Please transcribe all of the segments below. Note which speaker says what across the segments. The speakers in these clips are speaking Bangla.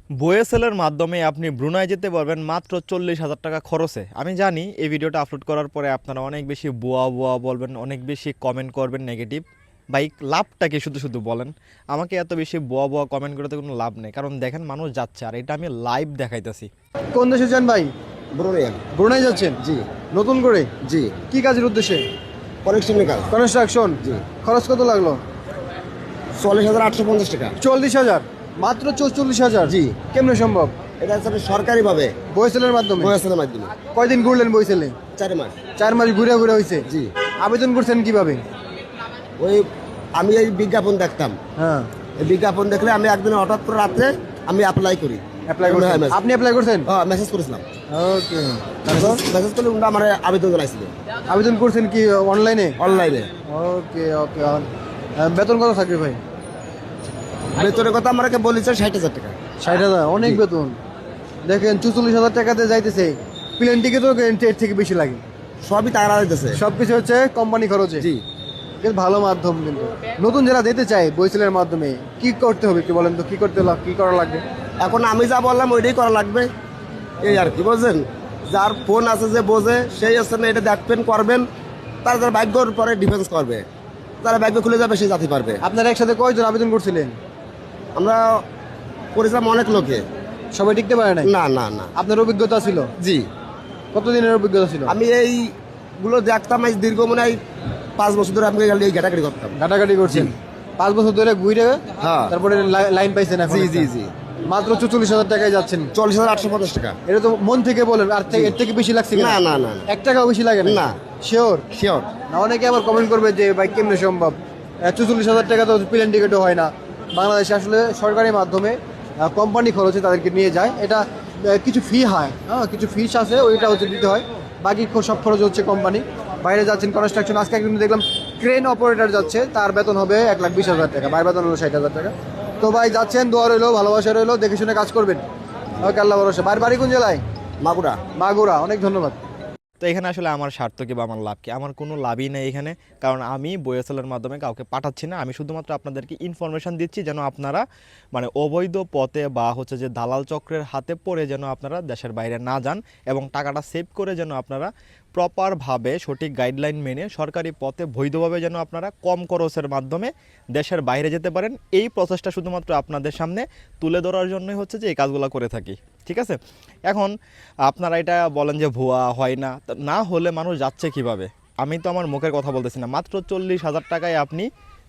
Speaker 1: বোয়েসেলের মাধ্যমে আপনি ব্রুনাই যেতে পারবেন মাত্র 40,000 টাকা খরচে। আমি জানি এই ভিডিওটা আপলোড করার পরে আপনারা অনেক বেশি বুয়া বুয়া বলবেন, অনেক বেশি কমেন্ট করবেন নেগেটিভ। ভাই লাভটাকে শুধু শুধু বলেন, আমাকে এত বেশি বুয়া বুয়া কমেন্ট করতে কোনো লাভ নেই, কারণ দেখেন মানুষ যাচ্ছে আর এটা আমি লাইভ দেখাইতেছি।
Speaker 2: কোন দেশে যান ভাই?
Speaker 3: ব্রুনেই।
Speaker 2: ব্রুনাই যাচ্ছেন
Speaker 3: জি
Speaker 2: নতুন করে?
Speaker 3: জি।
Speaker 2: কি কাজের উদ্দেশ্যে?
Speaker 3: কানেকশনের কাজ।
Speaker 2: কনস্ট্রাকশন।
Speaker 3: জি।
Speaker 2: খরচ কত লাগলো?
Speaker 3: 40,850 টাকা।
Speaker 2: 40,000 মাত্র 44,000?
Speaker 3: জি।
Speaker 2: কেমনে সম্ভব?
Speaker 3: এটা হচ্ছে সরকারিভাবে
Speaker 2: বইসেলের মাধ্যমে?
Speaker 3: বয়সের মাধ্যমে।
Speaker 2: কয়দিন ঘুরলেন বইসেলে?
Speaker 3: 4 মাস।
Speaker 2: 4 মাস ঘুরে ঘুরে হয়েছে?
Speaker 3: জি।
Speaker 2: আবেদন করছেন কিভাবে?
Speaker 3: ওই আমি এই বিজ্ঞাপন দেখতাম,
Speaker 2: হ্যাঁ,
Speaker 3: এই বিজ্ঞাপন দেখলে আমি একদিন হঠাৎ করে রাত্রে আমি অ্যাপ্লাই করি।
Speaker 2: অ্যাপ্লাই করছেন? আপনি অ্যাপ্লাই করছেন?
Speaker 3: হ্যাঁ, মেসেজ করেছিলাম।
Speaker 2: ওকে।
Speaker 3: মেসেজ করলে উনি আমার আবেদন জানাইছিল
Speaker 2: আবেদন করছেন কি অনলাইনে?
Speaker 3: অনলাইনে।
Speaker 2: ওকে ওকে। বেতন কত থাকবে ভাই?
Speaker 3: বেতনের কথা আমাকে বলেছে 60,000 টাকা।
Speaker 2: 60,000? অনেক
Speaker 3: জি।
Speaker 2: বেতন। দেখেন 44,000 টাকাতে যাইতেছে, প্লেন টিকিটও এর থেকে বেশি লাগে।
Speaker 3: সবই টাকা দিতেছে।
Speaker 2: সবকিছু হচ্ছে কোম্পানি খরচে।
Speaker 3: জি।
Speaker 2: কিন্তু ভালো মাধ্যম। কিন্তু নতুন যারা যেতে চায় বইসেলের মাধ্যমে কি করতে হবে একটু বলেন তো, কি করা লাগবে?
Speaker 3: এখন আমি যা বললাম ওইটাই করা লাগবে, এই আর কি, বুঝছেন? যার ফোন আছে যে বোঝে সেই হচ্ছে না, এটা দেখবেন করবেন, তার যার ভাগ্যর পরে ডিফেন্স করবে, যারা ভাগ্য খুলে যাবে সে জাতি পারবে।
Speaker 2: আপনারা একসাথে কয়জন আবেদন করছিলেন?
Speaker 3: আমরা করেছিলাম অনেক লোকে।
Speaker 2: সবাই টিকতে পারে না?
Speaker 3: না না না।
Speaker 2: আপনার অভিজ্ঞতা ছিল?
Speaker 3: জি।
Speaker 2: কতদিনের অভিজ্ঞতা ছিল?
Speaker 3: আমি এইগুলো দেখতাম, এই দীর্ঘ মনে হয় 5 বছর ধরে আমি এই ঘাটাঘাটি করতাম।
Speaker 2: ঘাটাঘাটি করছেন? 5 বছর ধরে ঘুরে
Speaker 3: হ্যাঁ।
Speaker 2: তারপরে লাইন পাইছেন এখন?
Speaker 3: জি জি
Speaker 2: একটা?
Speaker 3: জি।
Speaker 2: মাত্র 44,000 টাকায় যাচ্ছেন?
Speaker 3: 40,850 টাকা।
Speaker 2: এটা তো মন থেকে বলেন, আর এর থেকে বেশি লাগছে কিনা?
Speaker 3: না না না।
Speaker 2: 1 টাকাও বেশি লাগে না?
Speaker 3: না।
Speaker 2: শিওর?
Speaker 3: শিওর।
Speaker 2: না, অনেকে আবার কমেন্ট করবে যে ভাই কেমনে সম্ভব, 44,000 টাকা তো প্লেন টিকিটও হয় না। বাংলাদেশে আসলে সরকারি মাধ্যমে কোম্পানি খরচে তাদেরকে নিয়ে যায়। এটা কিছু ফি হয়, হ্যাঁ কিছু ফিস আছে, ওইটা হচ্ছে দিতে হয়। বাকি সব খরচ হচ্ছে কোম্পানি। বাইরে যাচ্ছেন কনস্ট্রাকশন, আজকে একদিন দেখলাম ক্রেন অপারেটর যাচ্ছে, তার বেতন হবে 1,20,000 টাকা, বাইরের বেতন হলো 60,000 টাকা। তো ভাই যাচ্ছেন, দোয়া রইলো, ভালোবাসা রইলো, দেখে শুনে কাজ করবেন। ওকে, আল্লাহ ভরসা। বাড়ি কোন জেলায়?
Speaker 3: মাগুরা।
Speaker 2: মাগুরা। অনেক ধন্যবাদ।
Speaker 1: তো এখানে আসলে আমার স্বার্থ কি বা আমার লাভ কি? আমার কোনো লাভই নেই এখানে, কারণ আমি বোয়েসেলের মাধ্যমে কাউকে পাঠাচ্ছি না। আমি শুধুমাত্র আপনাদেরকে ইনফরমেশন দিচ্ছি যেন আপনারা মানে অবৈধ পথে বা হচ্ছে যে দালাল চক্রের হাতে পড়ে যেন আপনারা দেশের বাইরে না যান, এবং টাকাটা সেভ করে যেন আপনারা প্রপারভাবে সঠিক গাইডলাইন মেনে সরকারি পথে বৈধভাবে যেন আপনারা কম খরচের মাধ্যমে দেশের বাইরে যেতে পারেন। এই প্রসেসটা শুধুমাত্র আপনাদের সামনে তুলে ধরার জন্যই হচ্ছে যে এই কাজগুলো করে থাকি, ঠিক আছে? এখন আপনারা এটা বলেন যে ভুয়া হয় না, না হলে মানুষ যাচ্ছে কিভাবে? আমি তো আমার মুখের কথা বলতেছি না, মাত্র 40,000 টাকায় আপনি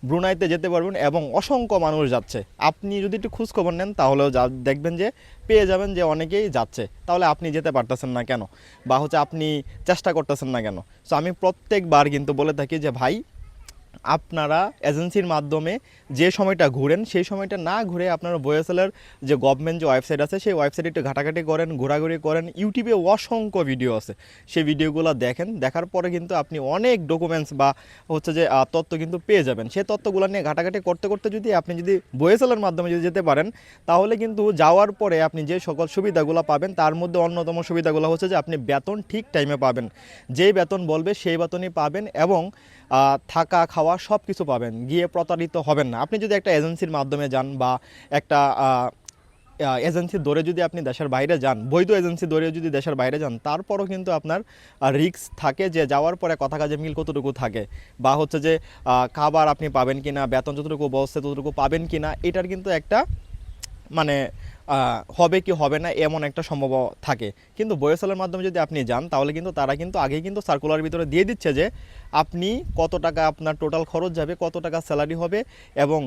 Speaker 1: ব্রুনাইতে যেতে পারবেন এবং অসংখ্য মানুষ যাচ্ছে। আপনি যদি একটু খোঁজখবর নেন তাহলেও দেখবেন যে পেয়ে যাবেন যে অনেকেই যাচ্ছে। তাহলে আপনি যেতে পারতেছেন না কেন, বা হচ্ছে আপনি চেষ্টা করতেছেন না কেন? সো আমি প্রত্যেকবার কিন্তু বলে থাকি যে ভাই, আপনারা এজেন্সির মাধ্যমে যে সময়টা ঘুরেন সেই সময়টা না ঘুরে আপনারা বোয়েসেলের যে গভর্নমেন্ট যে ওয়েবসাইট আছে সেই ওয়েবসাইটে একটু ঘাটাঘাটি করেন, ঘোরাঘুরি করেন। ইউটিউবে অসংখ্য ভিডিও আছে, সেই ভিডিওগুলো দেখেন। দেখার পরে কিন্তু আপনি অনেক ডকুমেন্টস বা হচ্ছে যে তথ্য কিন্তু পেয়ে যাবেন। সেই তথ্যগুলো নিয়ে ঘাটাঘাটি করতে করতে আপনি যদি বোয়েসেলের মাধ্যমে যদি যেতে পারেন, তাহলে কিন্তু যাওয়ার পরে আপনি যে সকল সুবিধাগুলো পাবেন তার মধ্যে অন্যতম সুবিধাগুলো হচ্ছে যে আপনি বেতন ঠিক টাইমে পাবেন। যেই বেতন বলবে সেই বেতনই পাবেন, এবং থাকা খাওয়া সব কিছু পাবেন, গিয়ে প্রতারিত হবেন না। আপনি যদি একটা এজেন্সির মাধ্যমে যান বা একটা এজেন্সি ধরে যদি আপনি দেশের বাইরে যান, বৈধ এজেন্সি ধরে যদি দেশের বাইরে যান, তারপরও কিন্তু আপনার রিস্ক থাকে যে যাওয়ার পরে কথা কাজে মিল কতটুকু থাকে, বা হচ্ছে যে খাবার আপনি পাবেন কিনা, বেতন যতটুকু বসছে ততটুকু পাবেন কিনা, এটার কিন্তু একটা মানে হবে কি হবে না এমন একটা সম্ভব থাকে। কিন্তু বোয়েসেলের মাধ্যমে যদি আপনি যান তাহলে কিন্তু তারা কিন্তু আগেই কিন্তু সার্কুলার ভিতরে দিয়ে দিচ্ছে যে আপনি কত টাকা আপনার টোটাল খরচ যাবে, কত টাকা স্যালারি হবে, এবং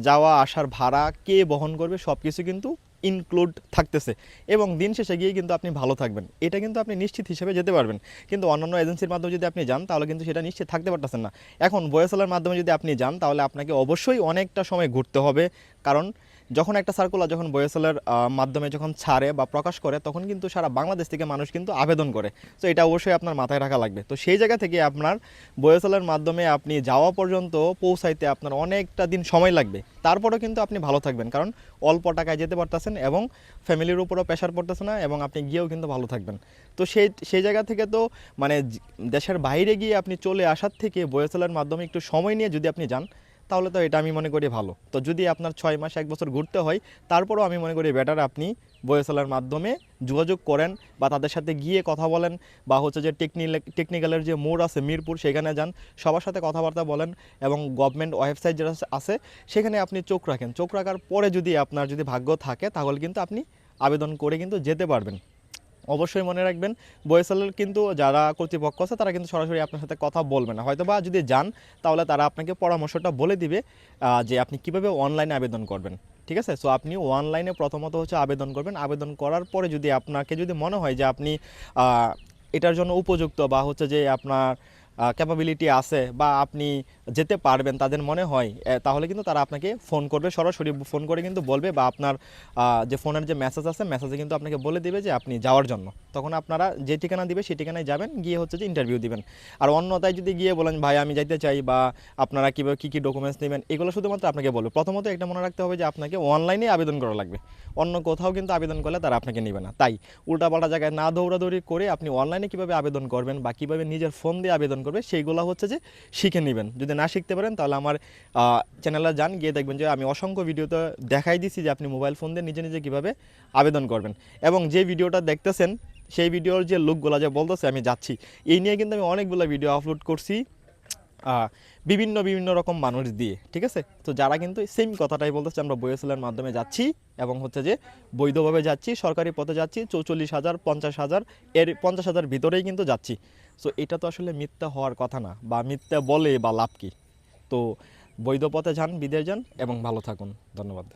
Speaker 1: যাওয়া আসার ভাড়া কে বহন করবে, সব কিছু কিন্তু ইনক্লুড থাকতেছে। এবং দিন শেষে গিয়ে কিন্তু আপনি ভালো থাকবেন, এটা কিন্তু আপনি নিশ্চিত হিসেবে যেতে পারবেন। কিন্তু অন্যান্য এজেন্সির মাধ্যমে যদি আপনি যান তাহলে কিন্তু সেটা নিশ্চিত থাকতে পারতেছেন না। এখন বোয়েসেলের মাধ্যমে যদি আপনি যান তাহলে আপনাকে অবশ্যই অনেকটা সময় ঘুরতে হবে, কারণ যখন একটা সার্কুলার যখন বোয়েসেলের মাধ্যমে যখন ছাড়ে বা প্রকাশ করে তখন কিন্তু সারা বাংলাদেশ থেকে মানুষ কিন্তু আবেদন করে। তো এটা অবশ্যই আপনার মাথায় রাখা লাগবে। তো সেই জায়গা থেকে আপনার বোয়েসেলের মাধ্যমে আপনি যাওয়া পর্যন্ত পৌঁছাইতে আপনার অনেকটা দিন সময় লাগবে। তারপরেও কিন্তু আপনি ভালো থাকবেন, কারণ অল্প টাকায় যেতে পারতেছেন এবং ফ্যামিলির উপরও প্রেশার পড়তেছে না, এবং আপনি গিয়েও কিন্তু ভালো থাকবেন। তো সেই জায়গা থেকে তো দেশের বাইরে গিয়ে আপনি চলে আসার থেকে বোয়েসেলের মাধ্যমে একটু সময় নিয়ে যদি আপনি যান তাহলে তো এটা আমি মনে করি ভালো। তো যদি আপনার 6 মাস 1 বছর ঘুরতে হয়, তারপরেও আমি মনে করি বেটার আপনি বয়েসেলার মাধ্যমে যোগাযোগ করেন বা তাদের সাথে গিয়ে কথা বলেন, বা হচ্ছে যে টেকনিক্যালের যে মোড় আছে মিরপুর, সেখানে যান, সবার সাথে কথাবার্তা বলেন, এবং গভর্নমেন্ট ওয়েবসাইট যেটা আছে সেখানে আপনি চোখ রাখেন। চোখ রাখার পরে যদি আপনার যদি ভাগ্য থাকে, তাহলে কিন্তু আপনি আবেদন করে কিন্তু যেতে পারবেন। অবশ্যই মনে রাখবেন, বয়েসেলের কিন্তু যারা কর্তৃপক্ষ আছে তারা কিন্তু সরাসরি আপনার সাথে কথা বলবে না, হয়তো বা যদি যান তাহলে তারা আপনাকে পরামর্শটা বলে দিবে যে আপনি কিভাবে অনলাইনে আবেদন করবেন। ঠিক আছে, সো আপনি অনলাইনে প্রথমত হচ্ছে আবেদন করবেন। আবেদন করার পরে যদি আপনাকে যদি মনে হয় যে আপনি এটার জন্য উপযুক্ত, বা হচ্ছে যে আপনার ক্যাপাবিলিটি আছে, বা আপনি যেতে পারবেন তাদের মনে হয়, তাহলে কিন্তু তারা আপনাকে ফোন করবে, সরাসরি ফোন করে কিন্তু বলবে, বা আপনার যে ফোনের যে মেসেজ আছে মেসেজে কিন্তু আপনাকে বলে দিবে যে আপনি যাওয়ার জন্য। তখন আপনারা যে ঠিকানা দিবে সেই ঠিকানায় যাবেন, গিয়ে হচ্ছে যে ইন্টারভিউ দিবেন। আর অন্যথায় যদি গিয়ে বলেন ভাই আমি যাইতে চাই, বা আপনারা কীভাবে কী কী ডকুমেন্টস নেবেন, এগুলো শুধুমাত্র আপনাকে বলবে। প্রথমত একটা মনে রাখতে হবে যে আপনাকে অনলাইনে আবেদন করা লাগবে, অন্য কোথাও কিন্তু আবেদন করলে তারা আপনাকে নেবে না। তাই উল্টাপাল্টা জায়গায় না দৌড়াদৌড়ি করে আপনি অনলাইনে কীভাবে আবেদন করবেন বা কীভাবে নিজের ফোন দিয়ে আবেদন করবে সেইগুলো হচ্ছে যে শিখে নেবেন। যদি না শিখতে পারেন তাহলে আমার চ্যানেলে যান, গিয়ে দেখবেন যে আমি অসংখ্য ভিডিওতে দেখাই দিছি যে আপনি মোবাইল ফোন দিয়ে নিজে নিজে কীভাবে আবেদন করবেন। এবং যে ভিডিওটা দেখতেছেন সেই ভিডিওর যে লোকগুলো যে বলতেছে আমি যাচ্ছি, এই নিয়ে কিন্তু আমি অনেকগুলো ভিডিও আপলোড করছি বিভিন্ন বিভিন্ন রকম মানুষ দিয়ে। ঠিক আছে, তো যারা কিন্তু সেম কথাটাই বলতেছে আমরা বয়েসেলের মাধ্যমে যাচ্ছি, এবং হচ্ছে যে বৈধভাবে যাচ্ছি, সরকারি পথে যাচ্ছি, 44,000 50,000 এর 50,000 ভিতরেই কিন্তু যাচ্ছি। সো এটা তো আসলে মিথ্যা হওয়ার কথা না, বা মিথ্যা বলে বা লাভ কি। তো বৈধ পথে যান, বিদেশ যান, এবং ভালো থাকুন। ধন্যবাদ।